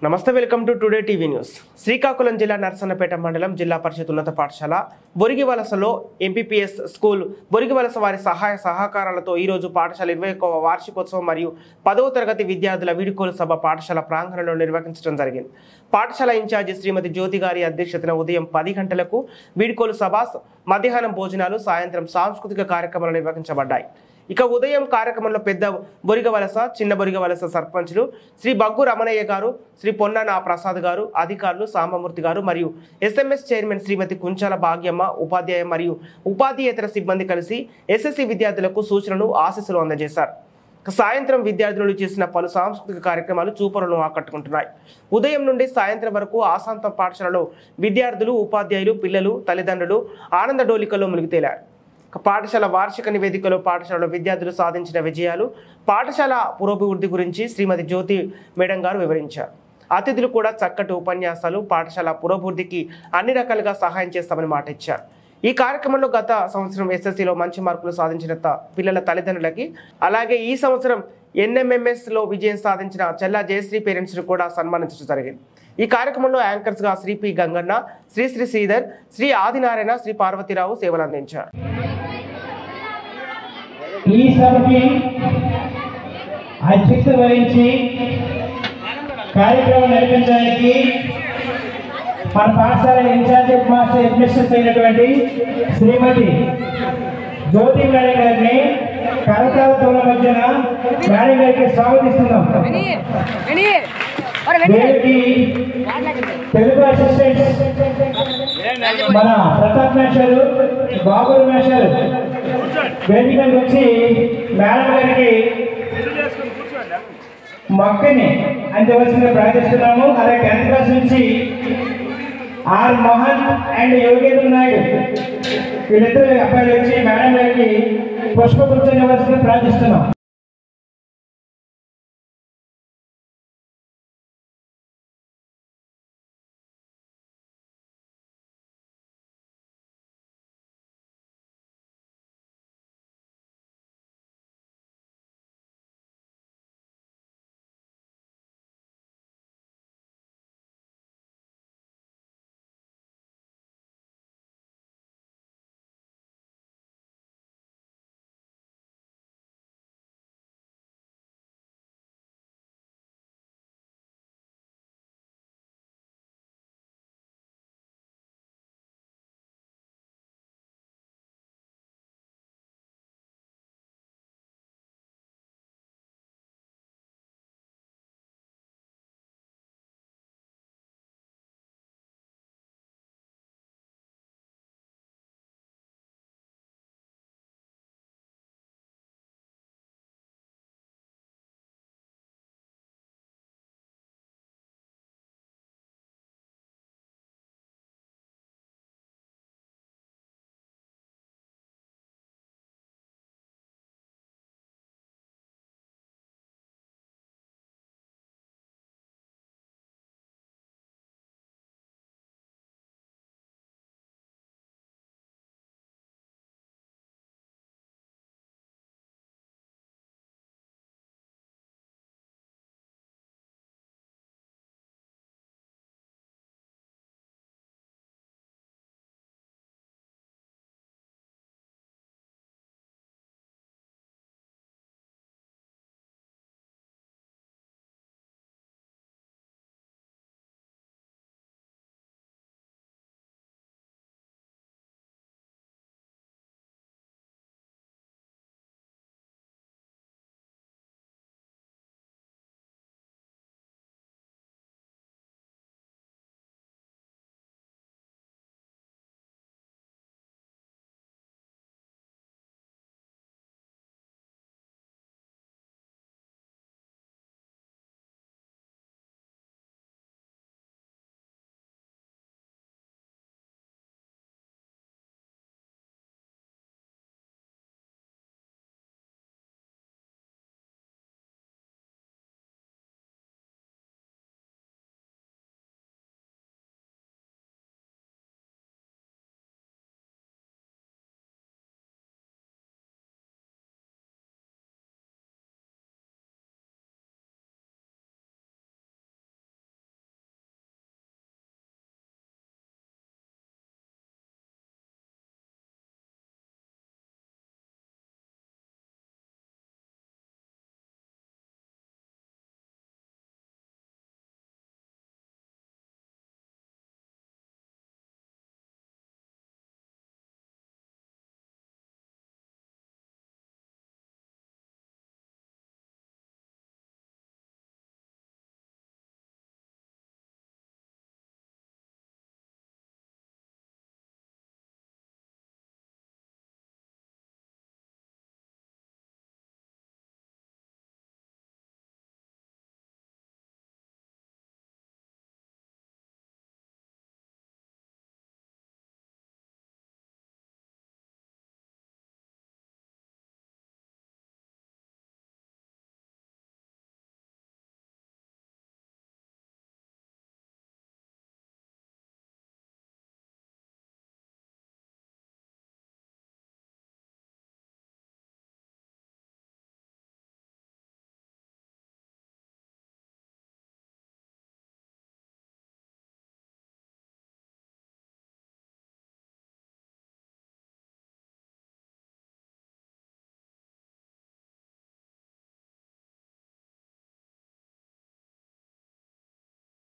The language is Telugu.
నమస్తే, welcome to today TV news. Srikakulam జిల్లా నర్సన్నపేట మండలం జిల్లా పరిషత్ ఉన్నత పాఠశాల బొరిగివలసలో ఎంపీపీఎస్ స్కూల్ బొరిగివలస వారి సహాయ సహకారాలతో ఈరోజు పాఠశాల 21వ వార్షికోత్సవం మరియు 10వ తరగతి విద్యార్థుల వీడ్కోలు సభ పాఠశాల ప్రాంగణంలో నిర్వహించడం జరిగింది. పాఠశాల ఇన్ఛార్జి శ్రీమతి జ్యోతి గారి అధ్యక్షతన ఉదయం 10 గంటలకు వీడ్కోలు సభ, మధ్యాహ్నం భోజనాలు, సాయంత్రం సాంస్కృతిక కార్యక్రమాలు నిర్వహించబడ్డాయి. ఇక ఉదయం కార్యక్రమంలో పెద్ద బొరిగవలస, చిన్న బొరిగవలస సర్పంచులు శ్రీ బగ్గు రమణయ్య గారు, శ్రీ పొన్నాన ప్రసాద్ గారు, అధికారులు సాంబమూర్తి గారు మరియు ఎస్ఎంఎస్ చైర్మన్ శ్రీమతి కుంచాల భాగ్యమ్మ, ఉపాధ్యాయ మరియు ఉపాధ్యేతర సిబ్బంది కలిసి ఎస్ఎస్సి విద్యార్థులకు సూచనలు, ఆశీస్సులు అందజేశారు. సాయంత్రం విద్యార్థులు చేసిన పలు సాంస్కృతిక కార్యక్రమాలు చూపరులను ఆకట్టుకుంటున్నాయి. ఉదయం నుండి సాయంత్రం వరకు ఆశాంతం పాఠశాలలో విద్యార్థులు, ఉపాధ్యాయులు, పిల్లలు, తల్లిదండ్రులు ఆనంద డోలికల్లో మునిగితేలారు. పాఠశాల వార్షిక నివేదికలో పాఠశాలలో విద్యార్థులు సాధించిన విజయాలు, పాఠశాల పురోభివృద్ధి గురించి శ్రీమతి జ్యోతి మేడం గారు వివరించారు. అతిథులు కూడా చక్కటి ఉపన్యాసాలు, పాఠశాల పురోభివృద్ధికి అన్ని రకాలుగా సహాయం చేస్తామని మాట ఇచ్చారు. ఈ కార్యక్రమంలో గత సంవత్సరం ఎస్ఎస్సిలో మంచి మార్కులు సాధించిన పిల్లల తల్లిదండ్రులకి, అలాగే ఈ సంవత్సరం ఎన్ఎంఎంఎస్లో విజయం సాధించిన చెల్లా జయశ్రీ పేరెంట్స్ను కూడా సన్మానించడం జరిగింది. ఈ కార్యక్రమంలో యాంకర్స్గా శ్రీ పి గంగన్న, శ్రీ శ్రీధర్, శ్రీ ఆదినారాయణ, శ్రీ పార్వతీరావు సేవలు అందించారు. ఈ సభకి అధ్యక్షత వహించి కార్యక్రమం నడిపించడానికి మన పాఠశాల ఇన్ఛార్జ్ మాస్టర్ అడ్మినిస్ట్రేషన్ అయినటువంటి శ్రీమతి జ్యోతి మేడం గారిని కరతాళ మధ్యన మేడం గారికి స్వాగతిస్తున్నాం. తెలుగు అసిస్టెంట్స్ మన ప్రతాప్ మేషారు, బాబుల్ మేషారు వేదిక వచ్చి మేడం గారికి మొక్కని అందివలసిందిగా ప్రార్థిస్తున్నాము. అలాగే 10th క్లాస్ నుంచి ఆర్ మోహన్ అండ్ యోగేంద్ర నాయుడు వీళ్ళిద్దరు అబ్బాయిలు వచ్చి మేడం గారికి పుష్పగుచ్చం ఇవ్వాల్సిందిగా ప్రార్థిస్తున్నాం.